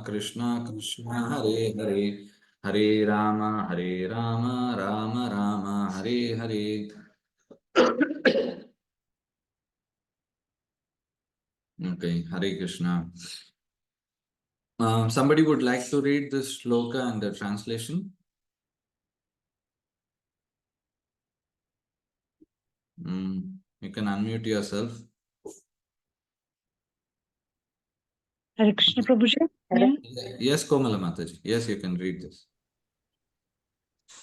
Krishna Krishna Hare Hare, Hare Rama Rama Rama Hare Hare. Okay, Hare Krishna. Somebody would like to read this shloka and the translation? You can unmute yourself. Hare Krishna, Prabhuji. Yes, Komala Mataji. Yes, you can read this.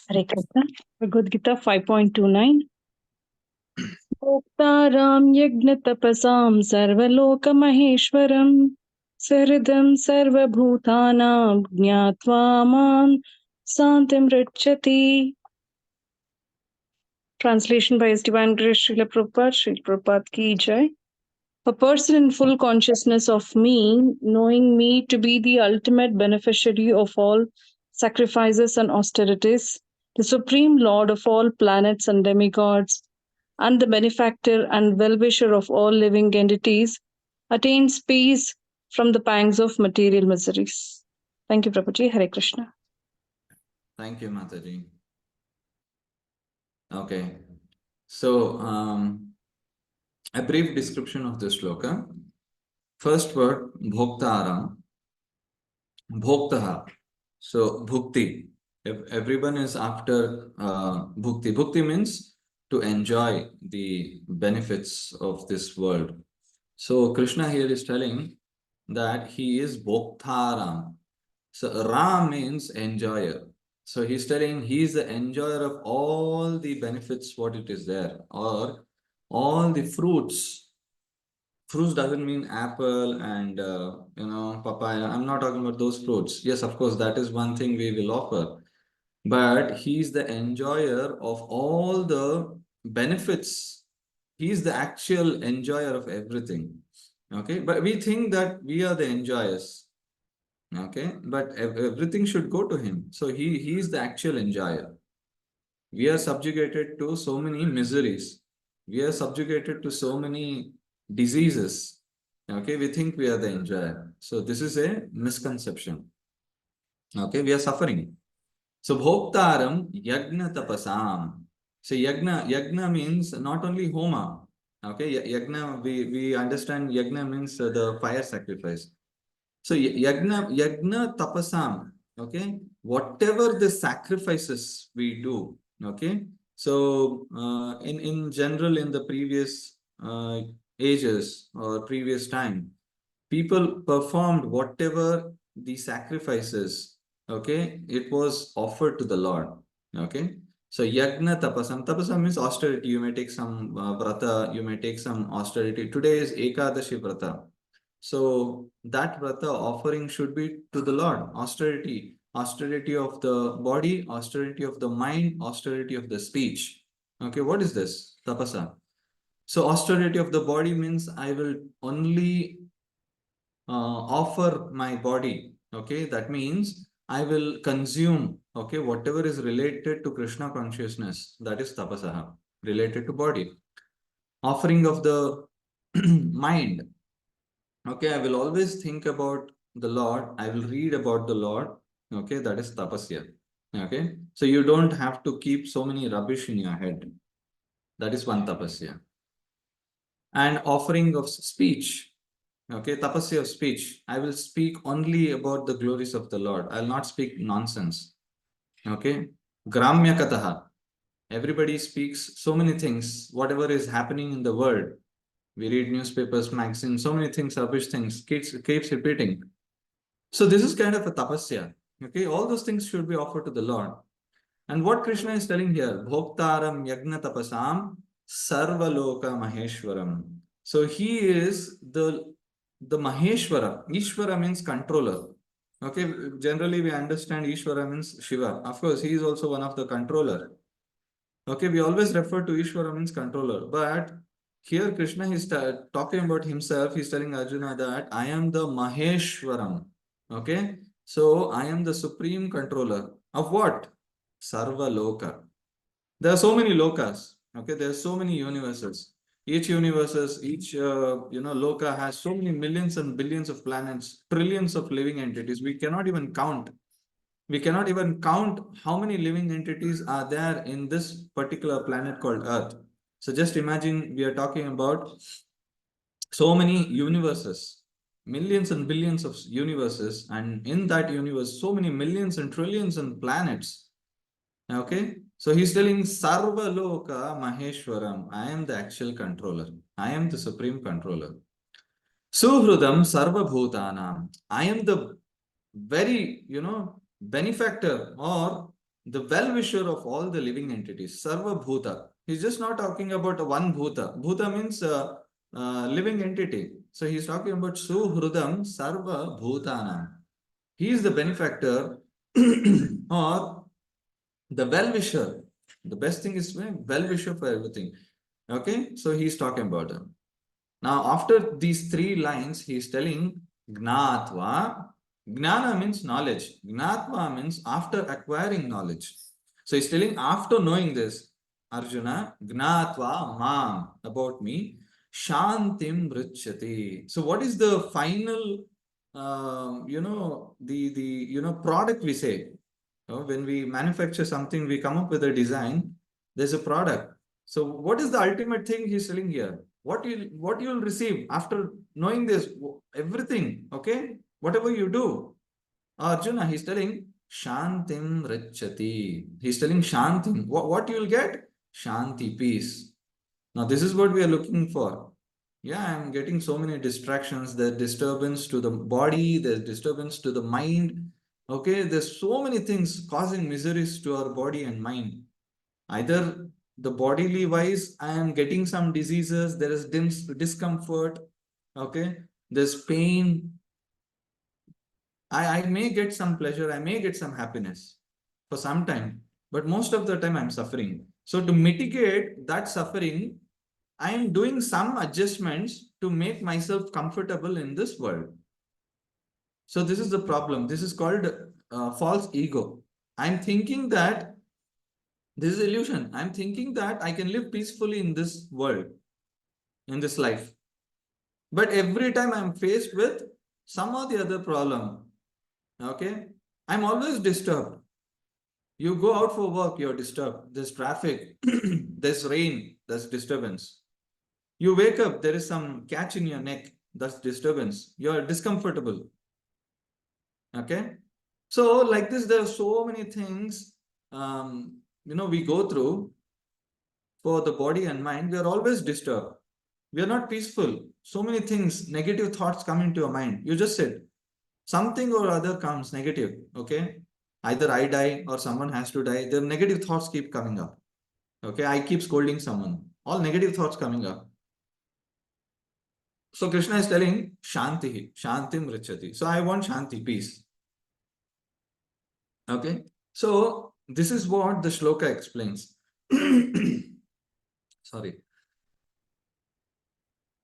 Hare Krishna. Bhagavad-gītā 5.29. Bhoktāram yajna tapasam sarvaloka maheshwaram saridam sarvabhutanam jñātvā mam santim ricchati. Translation by His Divine Grace Srila Prabhupada. Srila Prabhupada ki jai. A person in full consciousness of me, knowing me to be the ultimate beneficiary of all sacrifices and austerities, the supreme lord of all planets and demigods, and the benefactor and well-wisher of all living entities, attains peace from the pangs of material miseries. Thank you, Prabhuji. Hare Krishna. Thank you, Mataji. Okay. So, a brief description of this shloka. First word, bhoktaram. Bhoktaha. So, bhukti. If everyone is after bhukti. Bhukti means to enjoy the benefits of this world. So, Krishna here is telling that he is bhoktaram. So, Ram means enjoyer. So, he's telling he is the enjoyer of all the benefits, what it is there, or all the fruits. Fruits doesn't mean apple and papaya. I'm not talking about those fruits. Yes, of course, that is one thing we will offer. But he's the enjoyer of all the benefits. He's the actual enjoyer of everything. Okay, but we think that we are the enjoyers. Okay, but everything should go to him. So he is the actual enjoyer. We are subjugated to so many miseries. We are subjugated to so many diseases. Okay, we think we are the enjoyer. So this is a misconception. Okay, we are suffering. So bhoktaram yajna tapasam. So yajna means not only homa. Okay, yajna, we understand yajna means the fire sacrifice. So yajna tapasam. Okay, whatever the sacrifices we do. Okay, so in general, in the previous ages or previous time, people performed whatever the sacrifices. Okay, it was offered to the Lord. Okay, so yajna tapasam. Tapasam means austerity. You may take some vrata. You may take some austerity. Today is Ekadashi vrata. So that vrata offering should be to the Lord. Austerity. Austerity of the body, austerity of the mind, austerity of the speech. Okay, what is this? Tapasa. So austerity of the body means I will only offer my body. Okay, that means I will consume, okay, whatever is related to Kṛṣṇa consciousness. That is tapasaha, related to body. Offering of the mind. Okay, I will always think about the Lord. I will read about the Lord. Okay, that is tapasya. Okay, so you don't have to keep so many rubbish in your head. That is one tapasya. And offering of speech. Okay, tapasya of speech. I will speak only about the glories of the Lord. I will not speak nonsense. Okay, gramya kataha. Everybody speaks so many things, whatever is happening in the world. We read newspapers, magazines, so many things, rubbish things, keeps repeating. So this is kind of a tapasya. Okay, all those things should be offered to the Lord. And what Krishna is telling here, bhoktaram yajna tapasam sarvaloka maheshwaram. So he is the Maheshwara. Ishvara means controller. Okay, generally we understand Ishvara means Shiva. Of course, he is also one of the controller. Okay, we always refer to Ishvara means controller, but here Krishna is talking about himself. He's telling Arjuna that I am the Maheshwaram. Okay, so I am the supreme controller of what? Sarva Loka. There are so many lokas. Okay, there are so many universes. Each universes, each loka has so many millions and billions of planets, trillions of living entities. We cannot even count. We cannot even count how many living entities are there in this particular planet called Earth. So just imagine we are talking about so many universes, millions and billions of universes, and in that universe, so many millions and trillions and planets. Okay, so he's telling Sarva Loka Maheshwaram. I am the actual controller. I am the supreme controller. Suhrudam Sarva Bhutanam. I am the very, benefactor or the well-wisher of all the living entities. Sarva Bhuta. He's just not talking about one Bhuta. Bhuta means living entity. So he's talking about Suhrudam Sarva Bhutanam. He is the benefactor or the well-wisher. The best thing is well-wisher for everything. Okay, so he's talking about them. Now, after these three lines, he's telling Gnatva. Gnana means knowledge. Gnatva means after acquiring knowledge. So he's telling after knowing this, Arjuna, Gnatva Mam, about me, Shantim Vrichyati. So what is the final, product we say? When we manufacture something, we come up with a design, there's a product. So what is the ultimate thing he's telling here? What you'll receive after knowing this, everything, okay? Whatever you do. Arjuna, he's telling Shantim Rachati. He's telling Shantim. What you'll get? Shanti, peace. Now this is what we are looking for. Yeah, I'm getting so many distractions. There's disturbance to the body, there's disturbance to the mind. Okay, there's so many things causing miseries to our body and mind. Either the bodily wise, I am getting some diseases, there is discomfort, okay, there's pain. I may get some pleasure, I may get some happiness for some time, but most of the time I'm suffering. So to mitigate that suffering, I am doing some adjustments to make myself comfortable in this world. So this is the problem. This is called false ego. I'm thinking that this is illusion. I'm thinking that I can live peacefully in this world, in this life. But every time I'm faced with some or the other problem, okay, I'm always disturbed. You go out for work, you're disturbed. There's traffic, there's rain, there's disturbance. You wake up, there is some catch in your neck, that's disturbance. You're discomfortable. Okay, so like this, there are so many things we go through for the body and mind. We are always disturbed. We are not peaceful. So many things, negative thoughts come into your mind. You just said something or other comes negative. Okay, either I die or someone has to die. The negative thoughts keep coming up. Okay, I keep scolding someone. All negative thoughts coming up. So Kṛṣṇa is telling Shanti, Shantim Richati. So I want Shanti, peace. Okay, so this is what the shloka explains. Sorry.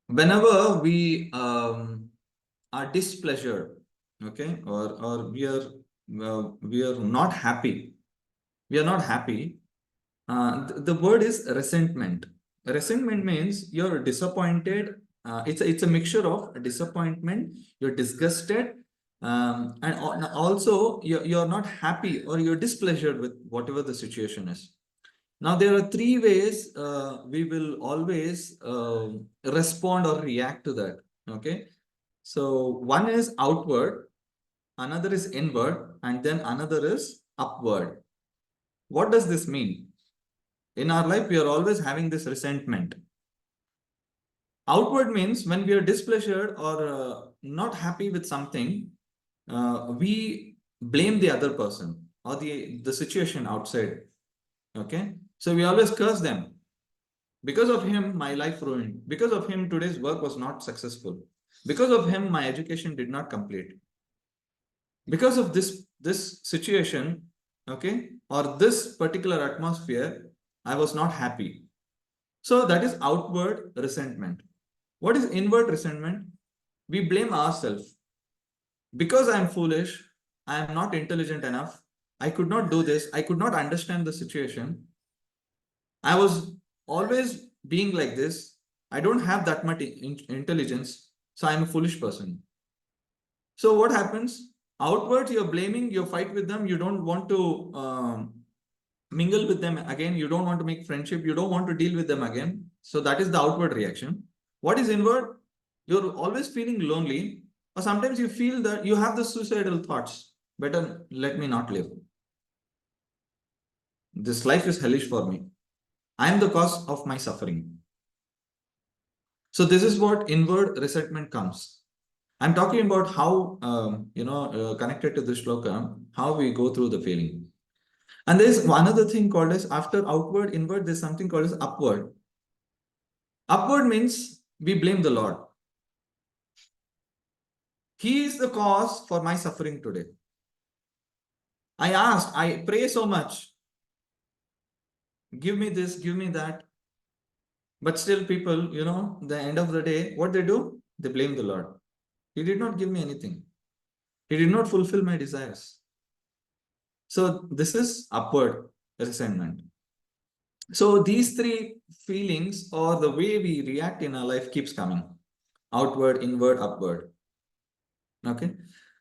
Whenever we are displeasured, okay, or we are not happy, the word is resentment. Resentment means you're disappointed. It's a mixture of disappointment, you're disgusted, and also you're not happy or you're displeasured with whatever the situation is. Now there are three ways we will always respond or react to that. Okay, so one is outward, another is inward, and then another is upward. What does this mean? In our life, we are always having this resentment. Outward means when we are displeasured or not happy with something, we blame the other person or the situation outside. Okay, so we always curse them. Because of him, my life ruined. Because of him, today's work was not successful. Because of him, my education did not complete. Because of this situation, okay, or this particular atmosphere, I was not happy. So that is outward resentment. What is inward resentment? We blame ourselves. Because I am foolish, I am not intelligent enough, I could not do this, I could not understand the situation. I was always being like this. I don't have that much intelligence, so I'm a foolish person. So what happens? Outward, you're blaming, you fight with them, you don't want to mingle with them again, you don't want to make friendship, you don't want to deal with them again. So that is the outward reaction. What is inward? You're always feeling lonely, or sometimes you feel that you have the suicidal thoughts. Better let me not live. This life is hellish for me. I am the cause of my suffering. So this is what inward resentment comes. I'm talking about how, connected to this shloka, how we go through the feeling. And there's another thing called as, after outward, inward, there's something called as upward. Upward means we blame the Lord. He is the cause for my suffering today. I pray so much. Give me this, give me that. But still people, the end of the day, what they do? They blame the Lord. He did not give me anything. He did not fulfill my desires. So this is upward resentment. So these three feelings, or the way we react in our life, keeps coming. Outward, inward, upward. Okay.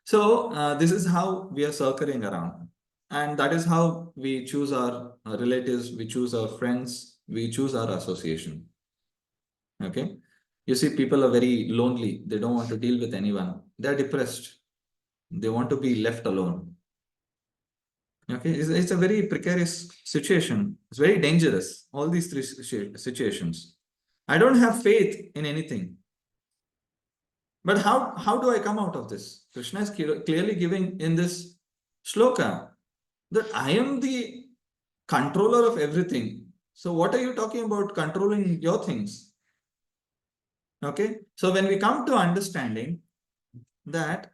So this is how we are circling around. And that is how we choose our relatives, we choose our friends, we choose our association. Okay. You see, people are very lonely. They don't want to deal with anyone. They're depressed. They want to be left alone. Okay. It's a very precarious situation. It's very dangerous. All these three situations. I don't have faith in anything. But how do I come out of this? Krishna is clearly giving in this shloka that I am the controller of everything. So what are you talking about controlling your things? Okay. So when we come to understanding that,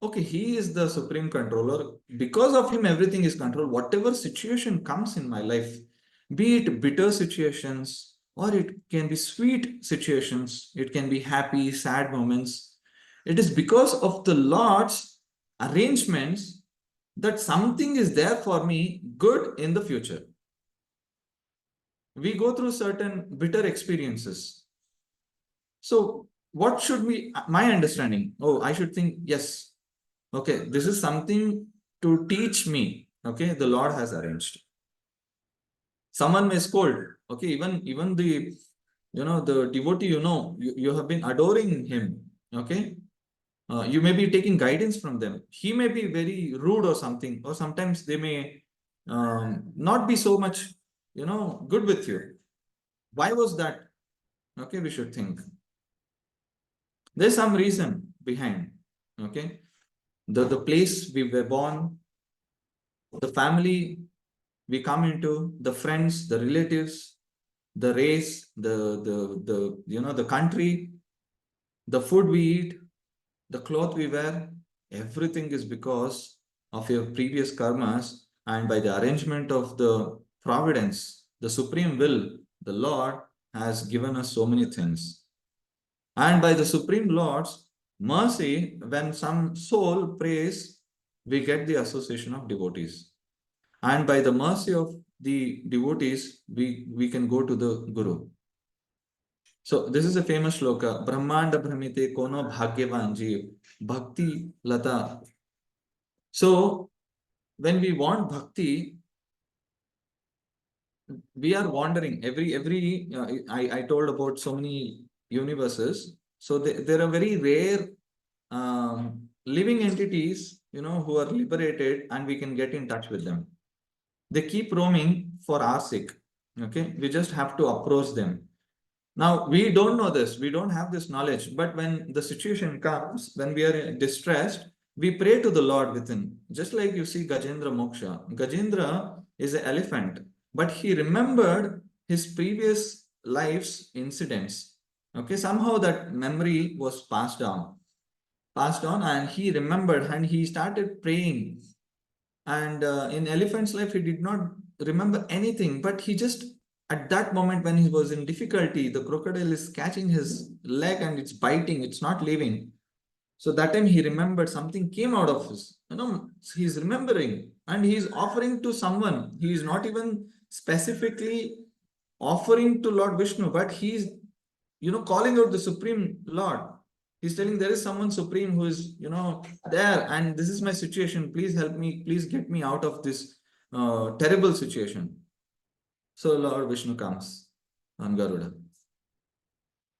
okay, he is the supreme controller, because of him everything is controlled. Whatever situation comes in my life, be it bitter situations, or it can be sweet situations, it can be happy, sad moments, it is because of the Lord's arrangements that something is there for me good in the future. We go through certain bitter experiences. So what should we, my understanding, I should think, yes, okay, this is something to teach me. Okay, the Lord has arranged. Someone may scold. Okay, even the the devotee, you have been adoring him. Okay, you may be taking guidance from them. He may be very rude or something, or sometimes they may not be so much good with you. Why was that? Okay, we should think. There's some reason behind. Okay, the place we were born, the family we come into, the friends, the relatives, the race, the country, the food we eat, the cloth we wear, everything is because of your previous karmas, and by the arrangement of the providence, the supreme will, the Lord has given us so many things. And by the Supreme Lord's mercy, when some soul prays, we get the association of devotees. And by the mercy of the devotees, we can go to the Guru. So this is a famous shloka. Brahmanda Brahmite Kono Bhagyavan Jeev Bhakti Lata. So when we want bhakti, we are wandering. I told about so many universes. So there are very rare living entities, who are liberated, and we can get in touch with them. They keep roaming for our sake. Okay, we just have to approach them. Now we don't know this, we don't have this knowledge, but when the situation comes, when we are distressed, we pray to the Lord within. Just like you see Gajendra Moksha. Gajendra is an elephant, but he remembered his previous life's incidents. Okay, somehow that memory was passed on, and he remembered, and he started praying. And in elephant's life, he did not remember anything, but he just, at that moment when he was in difficulty, the crocodile is catching his leg and it's biting, it's not leaving. So that time he remembered, something came out of his, he's remembering, and he's offering to someone. He is not even specifically offering to Lord Vishnu, but he's calling out the Supreme Lord. He's telling there is someone supreme who is, there, and this is my situation. Please help me. Please get me out of this terrible situation. So Lord Vishnu comes on Garuda.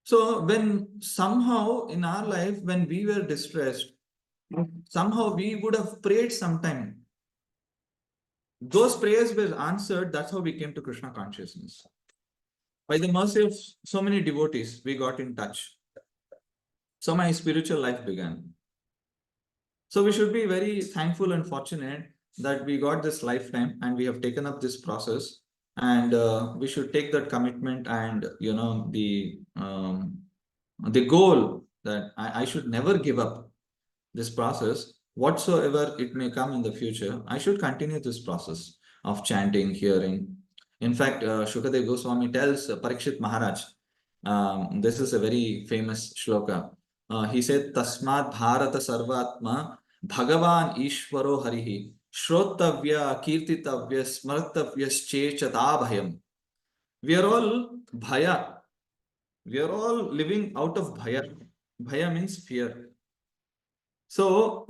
So when somehow in our life, when we were distressed, somehow we would have prayed sometime. Those prayers were answered. That's how we came to Krishna consciousness. By the mercy of so many devotees, we got in touch. So my spiritual life began. So we should be very thankful and fortunate that we got this lifetime and we have taken up this process, and we should take that commitment and the goal that I should never give up this process, whatsoever it may come in the future. I should continue this process of chanting, hearing. In fact, Shukadev Goswami tells Parikshit Maharaj, this is a very famous shloka. He said, Tasmat Bharata Sarvatma Bhagavan Ishvaro Harihi Shrotavya Kirtitavya Smartavya Chechata Bhayam. We are all bhaya. We are all living out of bhaya. Bhaya means fear. So,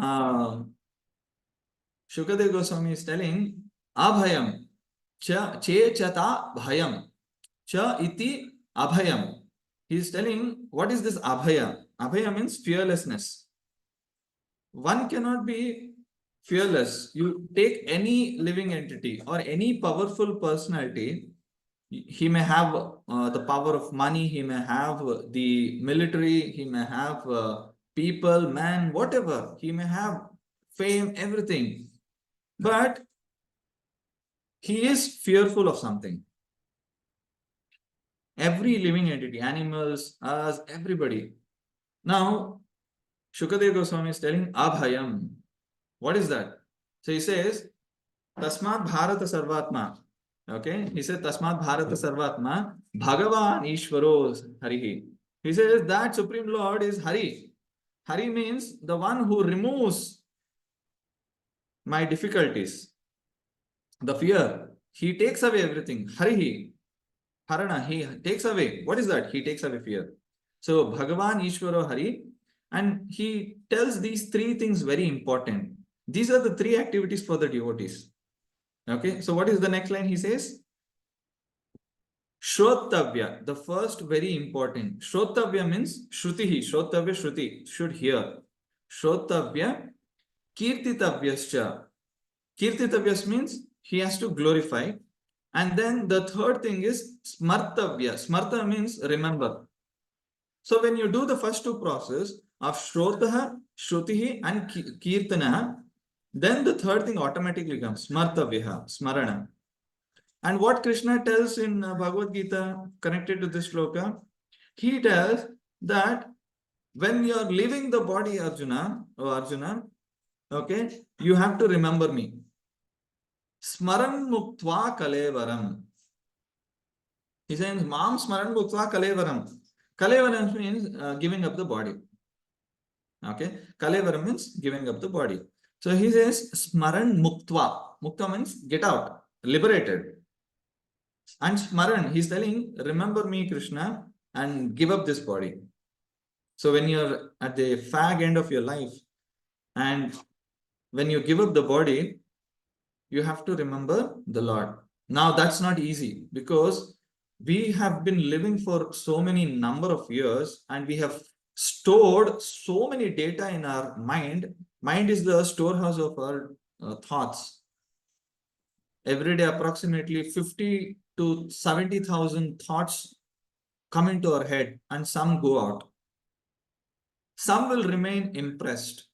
Shukadev Goswami is telling, Abhayam cha chechata bhayam cha iti abhayam. He is telling, what is this abhaya? Abhaya means fearlessness. One cannot be fearless. You take any living entity or any powerful personality, he may have the power of money, he may have the military, he may have people, man, whatever, he may have fame, everything. But he is fearful of something. Every living entity, animals, us, everybody. Now, Shukadev Goswami is telling Abhayam. What is that? So he says, Tasmat Bharata Sarvatma. Okay, he said Tasmat Bharata Sarvatma Bhagavan Ishvaro Harihi. He says that Supreme Lord is Hari. Hari means the one who removes my difficulties, the fear. He takes away everything. Harihi. Harana, he takes away. What is that? He takes away fear. So Bhagavan Ishvaro Hari, and he tells these three things very important. These are the three activities for the devotees. Okay, so what is the next line? He says, Shrotavya, the first very important. Shrotavya means Shrutihi, Shrotavya Shruti, should hear. Shrotavya, Kirtitavyascha. Kirtitavyas means he has to glorify. And then the third thing is Smartavya. Smarta means remember. So when you do the first two process of Shrotaha, Shrutihi and Kirtana, then the third thing automatically comes, Smartavyaha, Smarana. And what Kṛṣṇa tells in Bhagavad-gītā connected to this shloka, he tells that when you are leaving the body, Arjuna, okay, you have to remember me. Smaran muktva kalevaram. He says, Mam smaran muktva kalevaram. Kalevaram means giving up the body. Okay, kalevaram means giving up the body. So he says, Smaran muktva. Mukta means get out, liberated. And Smaran, he's telling, remember me, Kṛṣṇa, and give up this body. So when you're at the fag end of your life, and when you give up the body, you have to remember the Lord. Now that's not easy, because we have been living for so many number of years, and we have stored so many data in our mind. Mind is the storehouse of our thoughts. Every day, approximately 50 to 70,000 thoughts come into our head, and some go out. Some will remain impressed.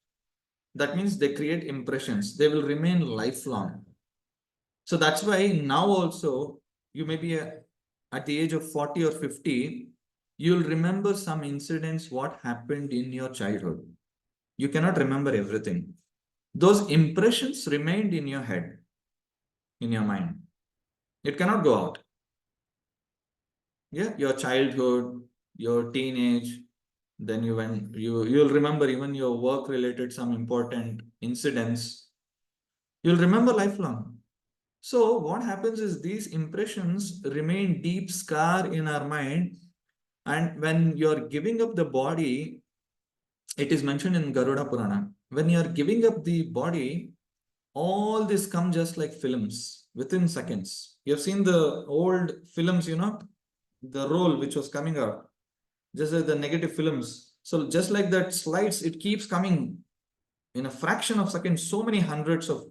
That means they create impressions. They will remain lifelong. So that's why now also, you may be at the age of 40 or 50, you'll remember some incidents, what happened in your childhood. You cannot remember everything. Those impressions remained in your head, in your mind. It cannot go out. Yeah, your childhood, your teenage, then you'll remember even your work-related some important incidents. You'll remember lifelong. So what happens is these impressions remain deep scar in our mind, And when you're giving up the body, it is mentioned in Garuda Purana, when you're giving up the body, all this come just like films within seconds. You've seen the old films, the roll which was coming out, just like the negative films. So just like that slides, it keeps coming in a fraction of seconds. So many hundreds of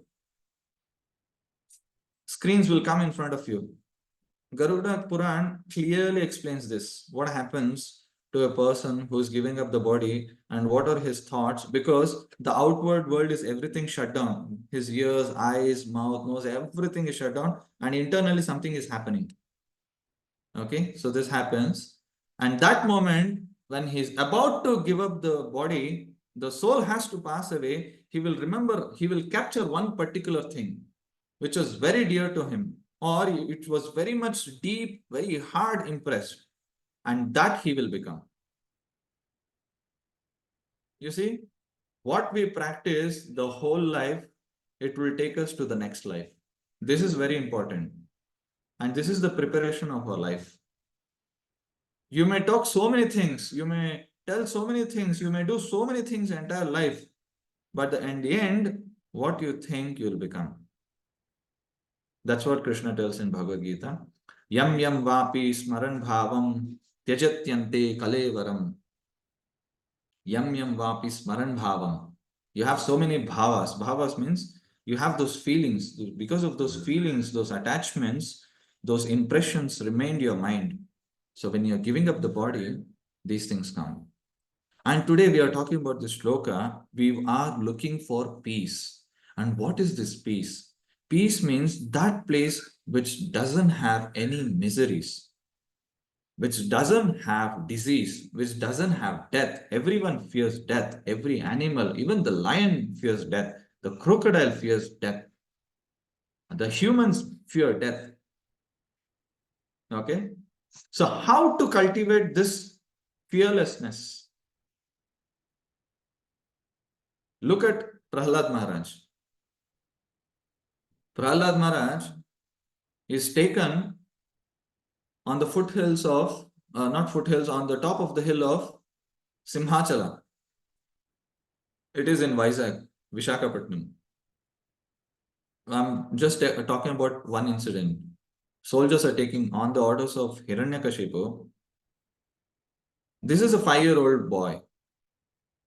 screens will come in front of you. Garuda Puran clearly explains this. What happens to a person who is giving up the body and what are his thoughts? Because the outward world is everything shut down. His ears, eyes, mouth, nose, everything is shut down, and internally something is happening. Okay, so this happens. And that moment, when he's about to give up the body, the soul has to pass away. He will remember, he will capture one particular thing, which was very dear to him, or it was very much deep, very hard impressed, and that he will become. You see, what we practice the whole life, it will take us to the next life. This is very important. And this is the preparation of our life. You may talk so many things, you may tell so many things, you may do so many things entire life, but in the end, what you think you'll become. That's what Krishna tells in Bhagavad-gītā. Yam yam vapi smaran bhavam tyajatyante kalevaram. Yam yam vapi smaran bhavam. You have so many bhavas. Bhavas means you have those feelings. Because of those feelings, those attachments, those impressions remain in your mind. So when you're giving up the body, these things come. And today we are talking about this shloka. We are looking for peace. And what is this peace? Peace means that place which doesn't have any miseries, which doesn't have disease, which doesn't have death. Everyone fears death. Every animal, even the lion fears death. The crocodile fears death. The humans fear death. Okay? So how to cultivate this fearlessness? Look at Prahlad Maharaj. Prahlad Maharaj is taken on the foothills of, not foothills, on the top of the hill of Simhachala. It is in Vizag, Vishakhapatnam. I'm just talking about one incident. Soldiers are taking on the orders of Hiranyakashipu. This is a 5-year-old boy.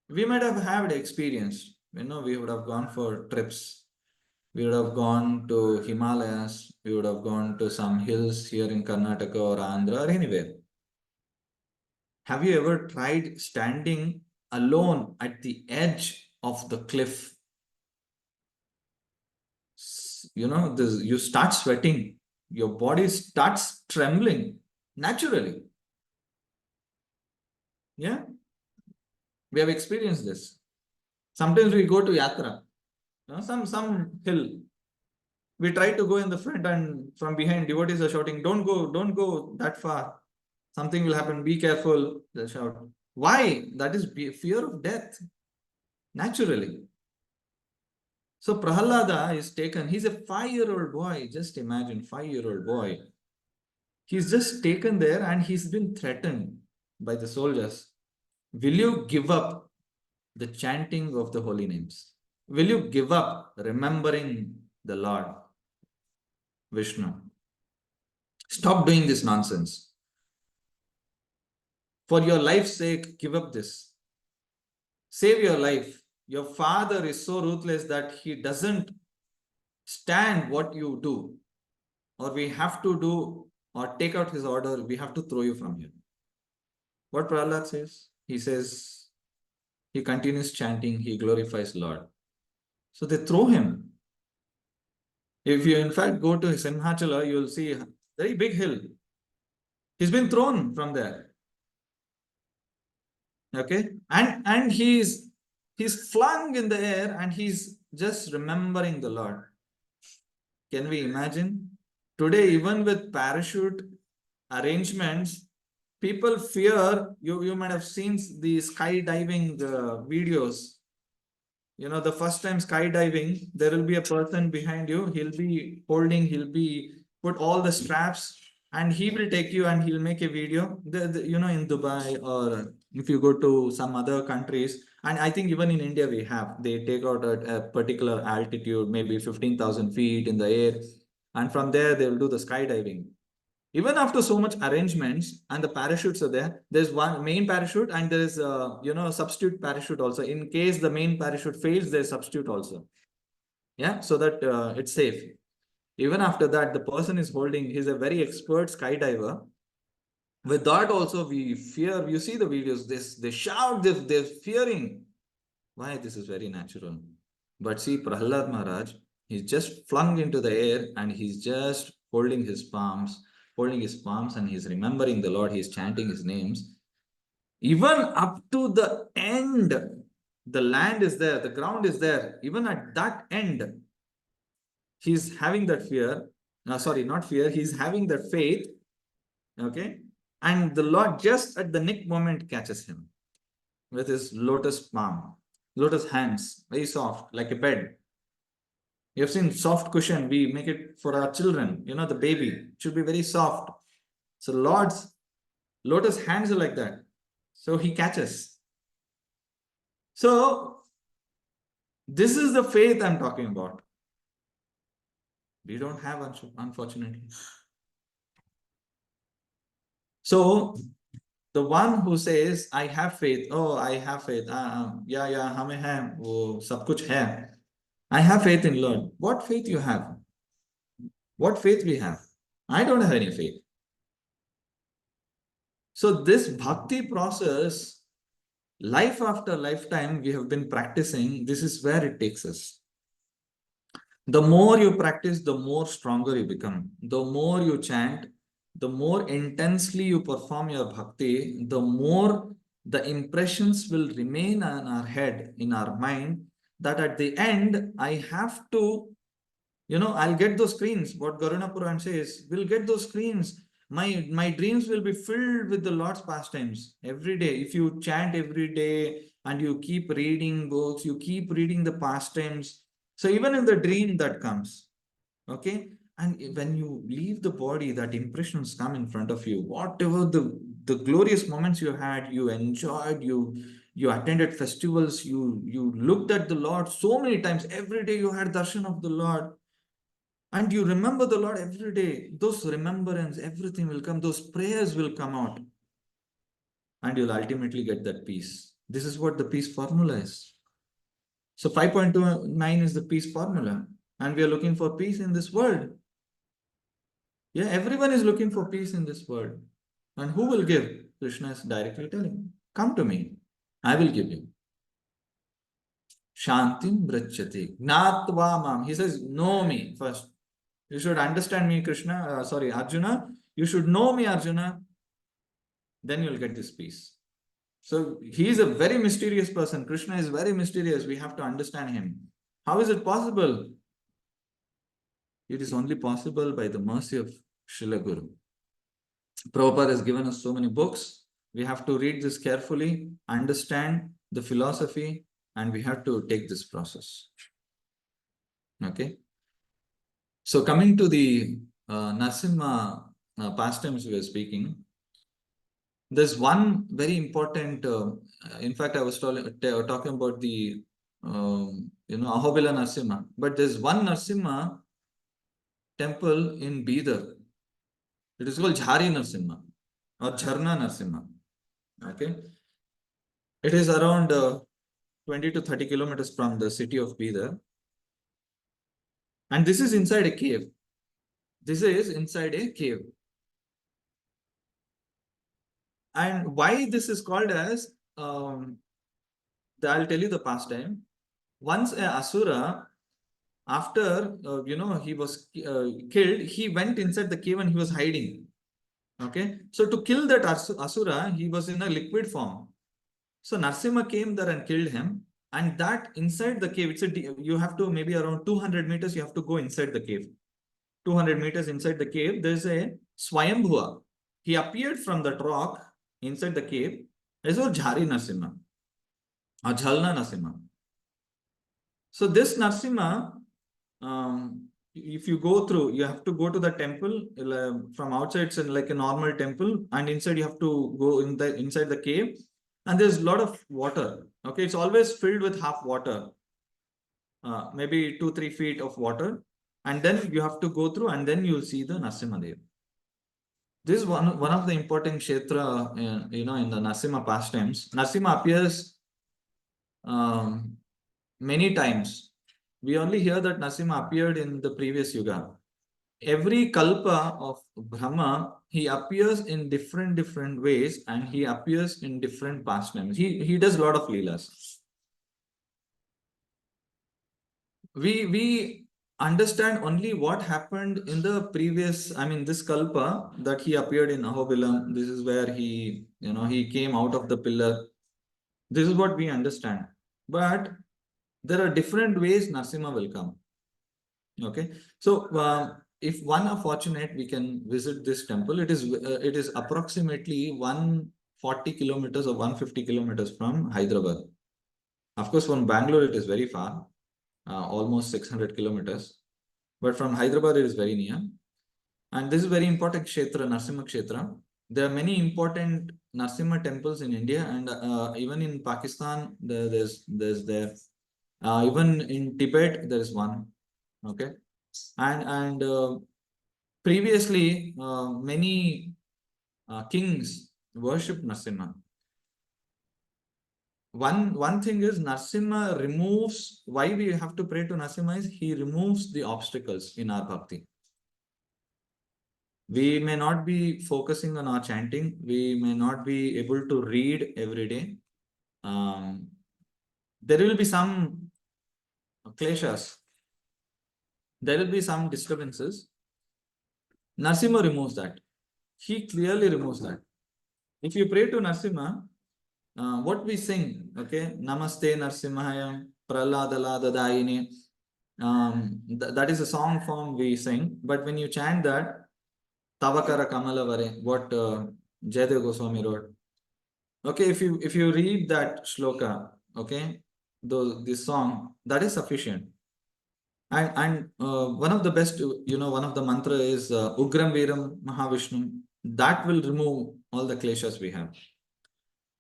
We might have had experience. We would have gone for trips. We would have gone to Himalayas. We would have gone to some hills here in Karnataka or Andhra or anywhere. Have you ever tried standing alone at the edge of the cliff? You start sweating. Your body starts trembling naturally. Yeah? We have experienced this. Sometimes we go to yatra, some hill. We try to go in the front, and from behind devotees are shouting, don't go that far. Something will happen, be careful, they'll shout. Why? That is fear of death, naturally. So Prahlada is taken, he's a 5-year-old boy, just imagine, 5-year-old boy. He's just taken there and he's been threatened by the soldiers. Will you give up the chanting of the holy names? Will you give up remembering the Lord Vishnu? Stop doing this nonsense. For your life's sake, give up this. Save your life. Your father is so ruthless that he doesn't stand what you do, or we have to do, or take out his order, we have to throw you from here. What Prahlad says? He says, he continues chanting, he glorifies Lord. So they throw him. If you in fact go to Simhachala, you will see a very big hill. He's been thrown from there. Okay? And he's flung in the air and he's just remembering the Lord. Can we imagine? Today, even with parachute arrangements, people fear, you might have seen the skydiving videos. The first time skydiving, there will be a person behind you. He'll be put all the straps and he will take you and he'll make a video. In Dubai, or if you go to some other countries, and I think even in India we have, they take out at a particular altitude, maybe 15,000 feet in the air, and from there they will do the skydiving. Even after so much arrangements and the parachutes are there, there's one main parachute and there is a substitute parachute also. In case the main parachute fails, there's substitute also. Yeah, so that it's safe. Even after that, the person is holding, he's a very expert skydiver. With that also we fear. You see the videos, they shout, they're fearing. Why? This is very natural. But see, Prahlad Maharaj, he's just flung into the air and he's just holding his palms, and he's remembering the Lord, he's chanting his names. Even up to the end, the land is there, the ground is there. Even at that end, he's having that fear. Sorry, not fear, he's having that faith. Okay. And the Lord just at the nick moment catches him with his lotus hands, very soft, like a bed. You have seen soft cushion, we make it for our children, the baby, it should be very soft. So Lord's lotus hands are like that. So he catches. So this is the faith I'm talking about. We don't have, unfortunately. So the one who says, I have faith, I have faith, yeah, hame hai, wo sab kuch hai. I have faith in Lord. What faith you have? What faith we have? I don't have any faith. So this bhakti process, life after lifetime, we have been practicing. This is where it takes us. The more you practice, the more stronger you become. The more you chant, the more intensely you perform your bhakti, the more the impressions will remain in our head, in our mind, that at the end, I have to, I'll get those screens. What Garuna Puran says, we'll get those screens. My dreams will be filled with the Lord's pastimes every day. If you chant every day and you keep reading books, you keep reading the pastimes. So even in the dream that comes, okay? And when you leave the body, that impressions come in front of you. Whatever the glorious moments you had, you enjoyed, you attended festivals, you looked at the Lord so many times. Every day you had darshan of the Lord. And you remember the Lord every day. Those remembrance, everything will come. Those prayers will come out. And you'll ultimately get that peace. This is what the peace formula is. So 5.29 is the peace formula. And we are looking for peace in this world. Yeah, everyone is looking for peace in this world. And who will give? Kṛṣṇa is directly telling, come to me. I will give you. Shantim brachyati. Gnatva mam. He says, know me first. You should understand me, Arjuna. You should know me, Arjuna. Then you'll get this peace. So he is a very mysterious person. Kṛṣṇa is very mysterious. We have to understand him. How is it possible? It is only possible by the mercy of Srila Guru. Prabhupada has given us so many books. We have to read this carefully, understand the philosophy, and we have to take this process. Okay. So coming to the Narasimha pastimes we were speaking, there's one very important, in fact, I was talking about the, Ahobila Narasimha, but there's one Narasimha temple in Bidar. It is called Jhari Narasimha or Jharna Narasimha. Okay. It is around 20 to 30 kilometers from the city of Bidar. And this is inside a cave. This is inside a cave. And why this is called as, I'll tell you the pastime. Once a Asura, after, he was killed, he went inside the cave and he was hiding. Okay. So to kill that Asura, he was in a liquid form. So Narasimha came there and killed him. And that inside the cave, you have to maybe around 200 meters, you have to go inside the cave. 200 meters inside the cave, there's a Swayambhuva. He appeared from that rock inside the cave. This was Jhari Narasimha or Jhalna Narasimha. So this Narasimha, if you go through, you have to go to the temple. From outside, it's like a normal temple, and inside you have to go inside the cave, and there's a lot of water. Okay, it's always filled with half water, maybe 2-3 feet of water, and then you have to go through, and then you'll see the Narasimhadev. This is one of the important kshetra, in the Narasimha pastimes. Narasimha appears many times. We only hear that Narasimha appeared in the previous yuga. Every kalpa of Brahma, he appears in different ways, and he appears in different pastimes. He does a lot of leelas. We understand only what happened in the previous, this kalpa, that he appeared in Ahobilam. This is where he came out of the pillar. This is what we understand. But there are different ways Narasimha will come. Okay, so if one are fortunate, we can visit this temple. It is approximately 140 kilometers or 150 kilometers from Hyderabad. Of course, from Bangalore it is very far, almost 600 kilometers. But from Hyderabad it is very near. And this is very important kshetra, Narasimha kshetra. There are many important Narasimha temples in India, and even in Pakistan there's there. Even in Tibet there is one. Okay, and previously many kings worshipped Narasimha. One thing is, Narasimha removes, why we have to pray to Narasimha is he removes the obstacles in our bhakti. We may not be focusing on our chanting, we may not be able to read every day. There will be some kleshas, there will be some disturbances. Narasimha removes that. He clearly removes that. If you pray to Narasimha, what we sing, okay, Namaste Narasimhaya, Praladala Dadayini, that is a song form we sing. But when you chant that, Tavakara Kamalavare, what Jayadeva Goswami wrote. Okay, if you read that shloka, okay, this song, that is sufficient. And one of the best, one of the mantra is Ugram Viram Mahavishnu. That will remove all the kleshas we have.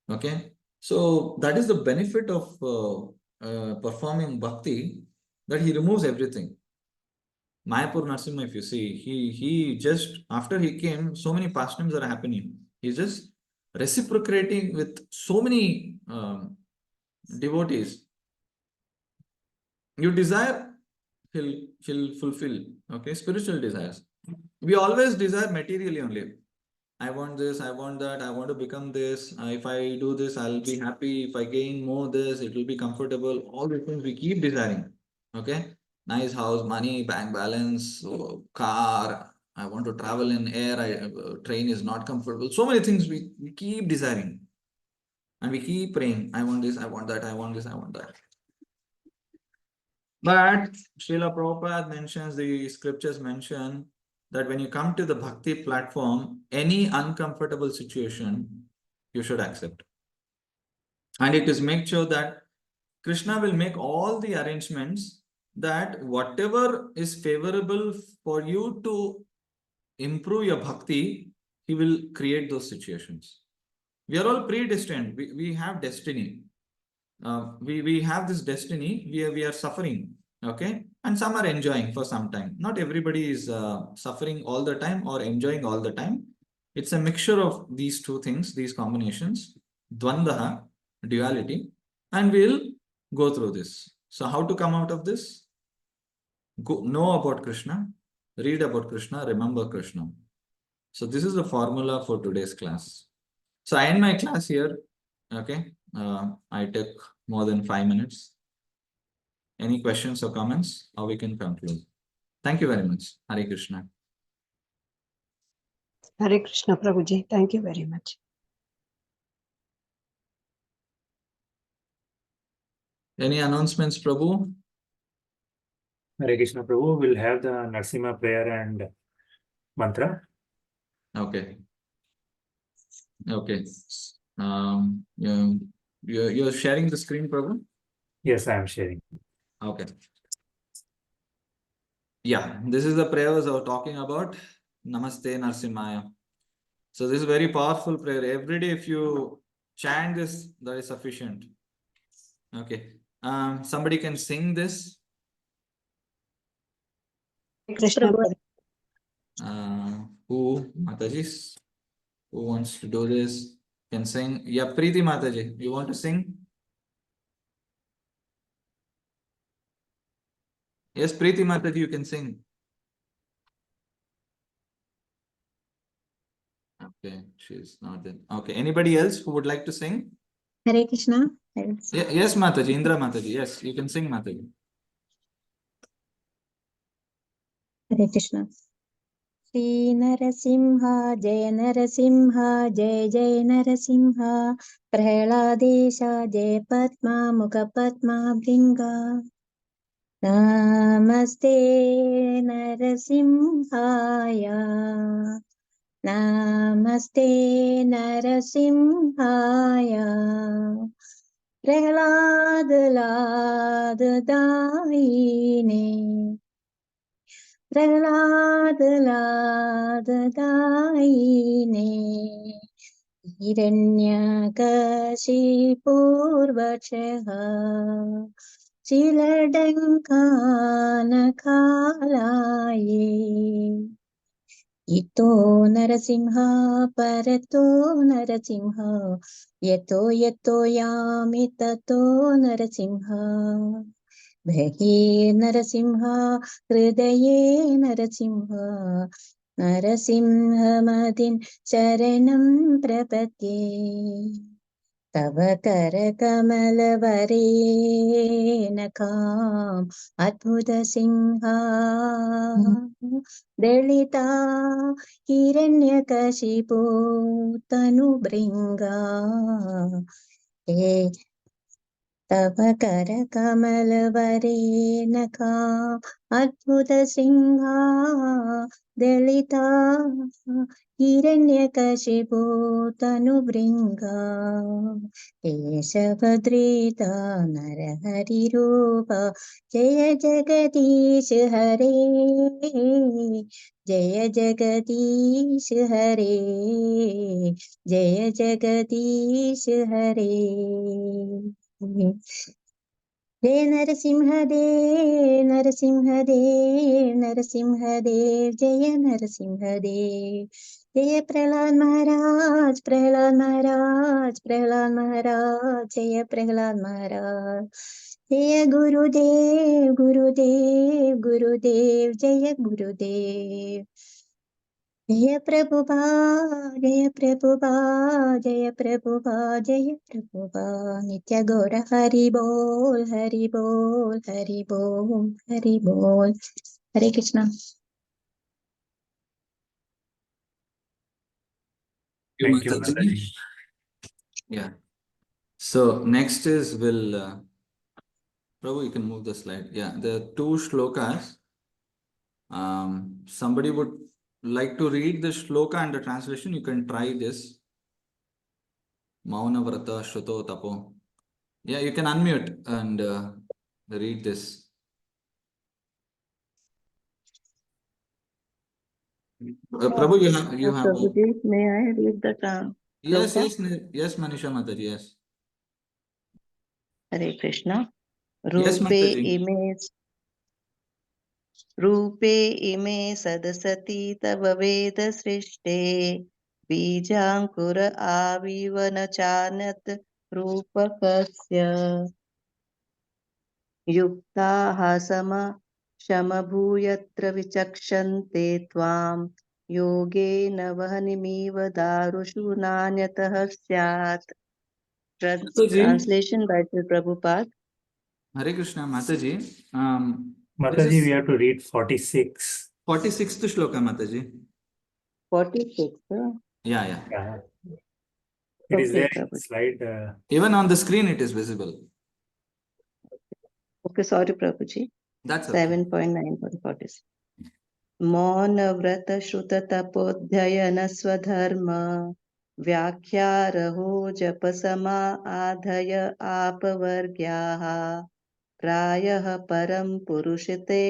Okay, so that is the benefit of performing bhakti, that he removes everything. Mayapur Narasimha, if you see, he just, after he came, so many pastimes are happening. He's just reciprocating with so many devotees. You desire, he'll fulfill. Okay, spiritual desires. We always desire materially only. I want this, I want that, I want to become this. If I do this, I'll be happy. If I gain more this, it will be comfortable. All the things we keep desiring. Okay, nice house, money, bank balance, car. I want to travel in air. Train is not comfortable. So many things we keep desiring, and we keep praying. I want this, I want that, I want this, I want that. But Srila Prabhupada mentions, the scriptures mention, that when you come to the bhakti platform, any uncomfortable situation you should accept. And it is make sure that Kṛṣṇa will make all the arrangements that whatever is favorable for you to improve your bhakti, he will create those situations. We are all predestined. We have destiny. We have this destiny. We are suffering. Okay, and some are enjoying for some time. Not everybody is suffering all the time or enjoying all the time. It's a mixture of these two things, these combinations, dvandaha, duality, and we'll go through this. So how to come out of this? Know about Kṛṣṇa, read about Kṛṣṇa, remember Kṛṣṇa. So this is the formula for today's class. So I end my class here. Okay, I took more than 5 minutes. Any questions or comments, or we can conclude? Thank you very much. Hare Kṛṣṇa. Hare Kṛṣṇa, Prabhuji. Thank you very much. Any announcements, Prabhu? Hare Krishna, Prabhu. We'll have the Narasimha prayer and mantra. Okay. Okay. You're sharing the screen, Prabhu? Yes, I am sharing. Okay. Yeah, this is the prayers I was talking about. Namaste Narsimhaya. So this is very powerful prayer. Every day if you chant this, that is sufficient. Okay. Somebody can sing this. Kṛṣṇa Prabhu. Prabhu. Who Mataji? Who wants to do this? Can sing. Yeah, Preeti Mataji, you want to sing? Yes, Preeti Mataji, you can sing. Okay, she's not there. Okay, anybody else who would like to sing? Hare Krishna. Yes, Mataji, Indra Mataji. Yes, you can sing, Mataji. Hare Krishna. Shri Narasimha, Jai Narasimha, Jai Jai Narasimha, Prahaladesha, Jai Padma, Mukha Padma Bringa. Namaste Narasimhaya. Namaste Narasimhaya. Prahlad Lad Daine. Prahlad Lad Daine. Hiranyakashipurvachaha. Chiladankanakalaye. Ito Narasimha Parato Narasimha Yato Yato Yami Tato Narasimha Bhahi Narasimha Hridaye Narasimha Narasimha Madin Sharanam Prapatye Tava Kara Kamala Varenakam Adbhuta Singha Delita Hiranyakashipu Tanu Bringa Tava Kara Kamala Varenakam Adbhuta Singha Delita Hiranyakashipu Tanu Bringa Keshavadrita Narahari Rupa Jaya Jagadish Hare Jaya Jagadish Hare Jaya Jagadish Hare Jai Narasimhadev, Narasimhadev, Narasimhadev, Jaya Narasimhadev. Jaya Prahlad Maharaj, Prahlad Maharaj, Prahlad Maharaj, Jaya Prahlad Maharaj. Jaya Gurudev, Gurudev, Gurudev, Jaya Gurudev. Jaya Prabhupada, Jaya Prabhupada, Jaya Prabhupada, Jaya Prabhupada. Nitya Gaura Hari Bol, Hari Bol, Hari Bol, Hari Bol. Hare Krishna. Thank you, Mataji. Mataji. Yeah. So next is Prabhu, you can move the slide. Yeah, there are two shlokas. Somebody would like to read the shloka and the translation. You can try this. Mauna Vrata Shruto Tapo. Yeah, you can unmute and read this. Prabhu, you have. Prabhuji, may I read the Yes, shloka? yes, Manisha Mataji, yes. Hare Krishna. Yes, Mataji. Rupe ime sadasati tava veda srishte Bijankura avivana chanat rupakasya Yuktaha sama shamabhuyatra vichakshante tvam Yogena vahanimiva darushu nanyatah syat. Mataji. Translation by Sri Prabhupada. Hare Krishna, Mataji. Mataji, we have to read 46. 46th shloka, Mataji. 46. Yeah. Yeah. It is Okay, there in Prabhuji. slide. Even on the screen, it is visible. Okay, sorry, Prabhuji. That's okay. 7.9.46. मौन व्रत श्रुत तपोध्ययन स्वधर्म व्याख्यारहो जप समा आधय आपवर्ग्याः प्रायः परम पुरुषते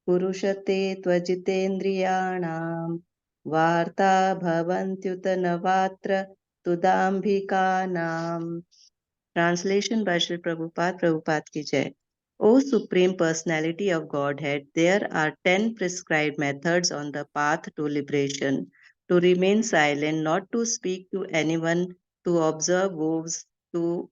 पुरुषते त्वजितेन्द्रियाणां वार्ता bhavantyuta navatra tudambhikanam. Translation by Sri Prabhupada, Prabhupada ki jai. O Supreme Personality of Godhead, there are 10 prescribed methods on the path to liberation: to remain silent, not to speak to anyone, to observe vows, to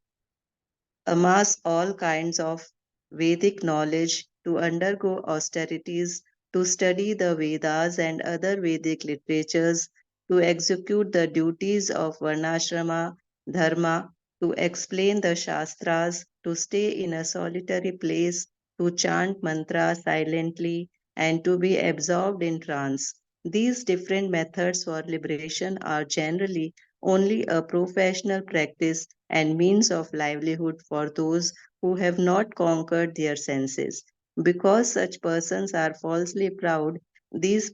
amass all kinds of Vedic knowledge, to undergo austerities, to study the Vedas and other Vedic literatures, to execute the duties of Varnashrama Dharma, to explain the Shastras, to stay in a solitary place, to chant mantra silently, and to be absorbed in trance. These different methods for liberation are generally only a professional practice and means of livelihood for those who have not conquered their senses. Because such persons are falsely proud, these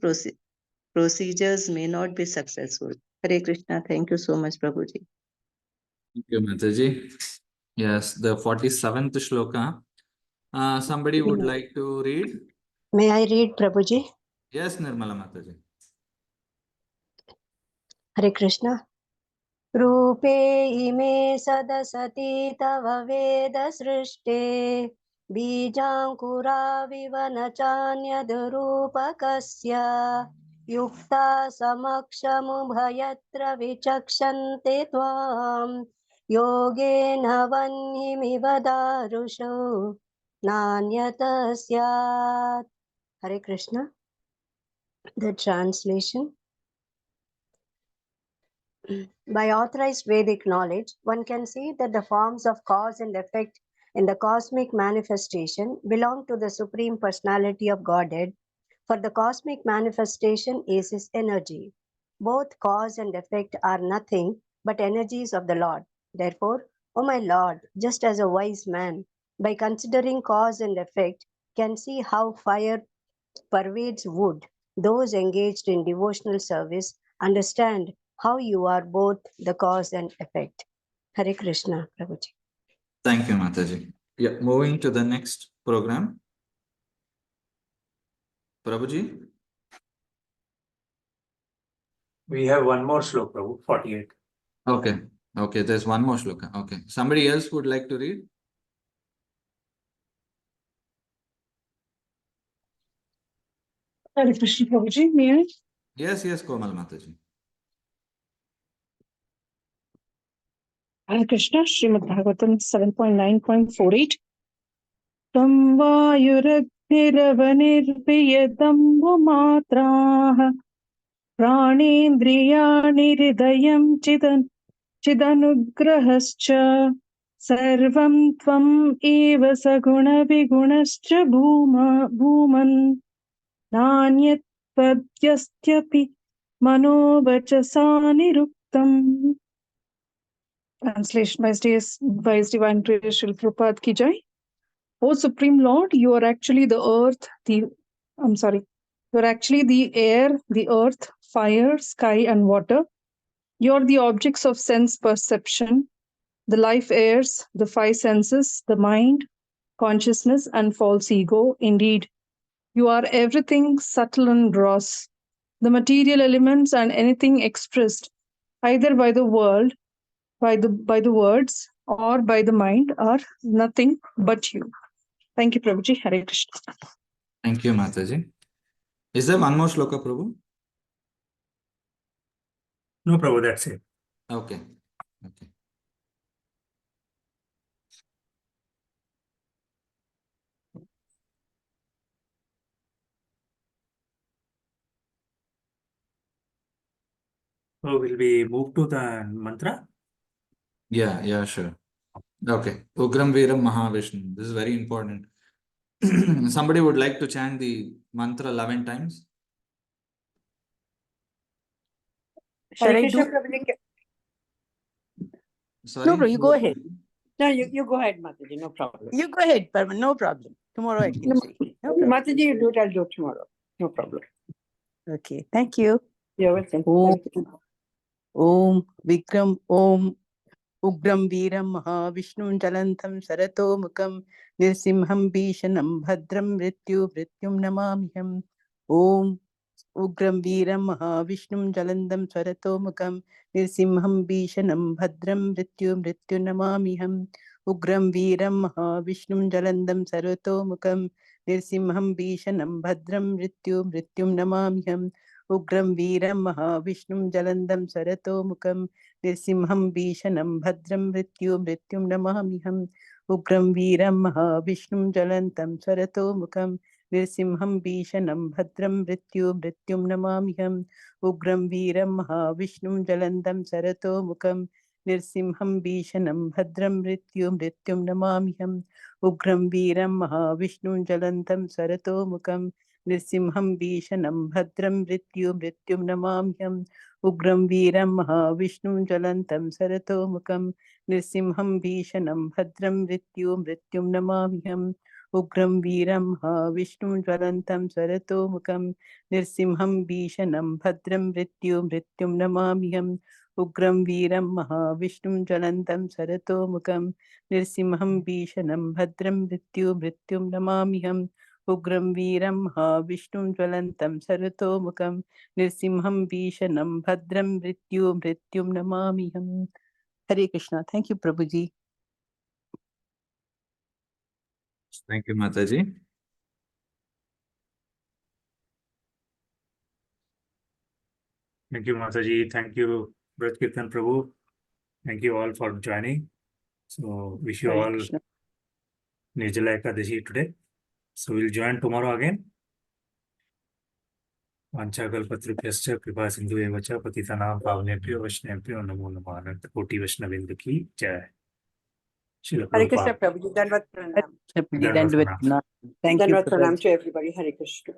procedures may not be successful. Hare Krishna. Thank you so much, Prabhuji. Thank you, Mataji. Yes, the 47th shloka. Somebody would like to read? May I read, Prabhuji? Yes, Nirmala Mataji. Hare Krishna. Rupe ime sadasati tava veda srishte bijankura vivana chanyadurupakasya yukta samakshamubhayatra vichakshante tvam yogena vanhimiva darusho nanyatasyat. Hare Krishna. The translation. By authorized Vedic knowledge, one can see that the forms of cause and effect in the cosmic manifestation belong to the Supreme Personality of Godhead, for the cosmic manifestation is his energy. Both cause and effect are nothing but energies of the Lord. Therefore, O my Lord, just as a wise man, by considering cause and effect, can see how fire pervades wood, those engaged in devotional service understand how you are both the cause and effect. Hare Krishna, Prabhuji. Thank you, Mataji. Yeah, moving to the next program. Prabhuji? We have one more shloka, Prabhu, 48. Okay. Okay, there's one more shloka. Okay. Somebody else would like to read? Hare Krishna, Prabhuji, may I? Yes, Komal Mataji. Hare Krishna, Srimad Bhagavatam 7.9.48. Tam vayuragniravanirbhiyadam matraha pranendriyani hridayam chidanugrahascha sarvam tvam eva saguna vigunascha bhuman nanyat padyastyapi manovachasani. Translation by Divine Prayer Srila Prabhupada ki jai. O Supreme Lord, you are actually the earth, you are actually the air, the earth, fire, sky, and water. You are the objects of sense perception, the life airs, the five senses, the mind, consciousness, and false ego. Indeed, you are everything subtle and gross, the material elements and anything expressed either by the world, by the words, or by the mind are nothing but you. Thank you, Prabhuji. Hare Krishna. Thank you, Mataji. Is there one more shloka, Prabhu? No, Prabhu, that's it. Okay. So will we move to the mantra? Yeah, sure. Okay. Ugram Veeram Mahavishnu. This is very important. Somebody would like to chant the mantra 11 times? Shall I do? Sorry? No, bro, you go ahead. No, you go ahead, Mataji, no problem. You go ahead, Parvan, no problem. Tomorrow I can say. No problem. Mataji, you do it, I'll do it tomorrow. No problem. Okay, thank you. You're welcome. Om Vikram Om Ugram Veeram Mahavishnum Jalantam Sarato Mukam Nirsimham Bhishanam Bhadram Mrityum Namamiham. Om Ugram Veeram Mahavishnum Jalandam Swarato Mukam Nirsimham Bhishanam Bhadram Mrityu Namamiham. Ugram Veeram Mahavishnum Jalandam Swarato Mukam Nirsimham Bhishanam Bhadram Mrityu Namamiham. Ugram Veeram Mahavishnum Jalandam Swarato Mukam Nirsimham Bhishanam Bhadram Mrityum Namamiham. Ugram Veeram Mahavishnum Jalantam Swarato Mukam Nirsimham Bhishanam Bhadram Mrityum Namamiham. Ugram Veeram Mahavishnum Jalandam Sarato Mukam Nirsimham Bhishanam Bhadram Mrityum Namamiham. Ugram Veeram Mahavishnum Jalandam Sarato Mukam Nirsimham Bhishanam Bhadram Mrityum Namamiham. Ugram Veeram Mahavishnum Jalantam Sarato Mukam Nirsimham Bhishanam Bhadram Mrityum Namamiham. Ugram Veeram Mahavishnum Jalantam Sarato Mukam Nirsimham Bhishanam Bhadram Mrityum Namamiham. Ugram Veeram Mahavishnum Jalantam Sarato Mukam Nirsimham Bhishanam Bhadram Mrityum Namamiham. Ugram Veeram Mahavishnum Jalantam Sarato Mukam Nirsimham Bhishanam Bhadram Mrityum Namamiham. Hare Krishna. Thank you, Prabhuji. Thank you, Mataji. Thank you, Mataji. Thank you, Vraj Kirtan Prabhu. Thank you all for joining. So, wish you Hare all Krishna. Nirjala Ekadashi today. So, we'll join tomorrow again. Vanchakalpatrubhyascha kripa sindhu evacha patitanam pavnebhyo vaishnavebhyo namo namaha ananta koti vaishnavendra ki jai. Srila Hare Krishna, Prabhupada. Prabhuji. Dandavat pranam. Prabhuji, Dandavat Dandavat pranam. pranam. Thank you, Dandavat pranam Prabhuji. to everybody. Hare Krishna.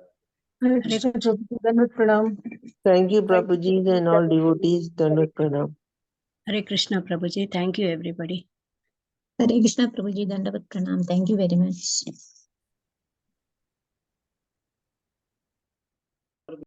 Hare Krishna, Prabhuji. Dandavat pranam. Thank you, Thank you, Prabhuji and all Prabhuji. devotees. Dandavat pranam. Hare Krishna, Prabhuji. Thank you, everybody. Hare Krishna Prabhuji, Dandavat Pranam. Thank you very much.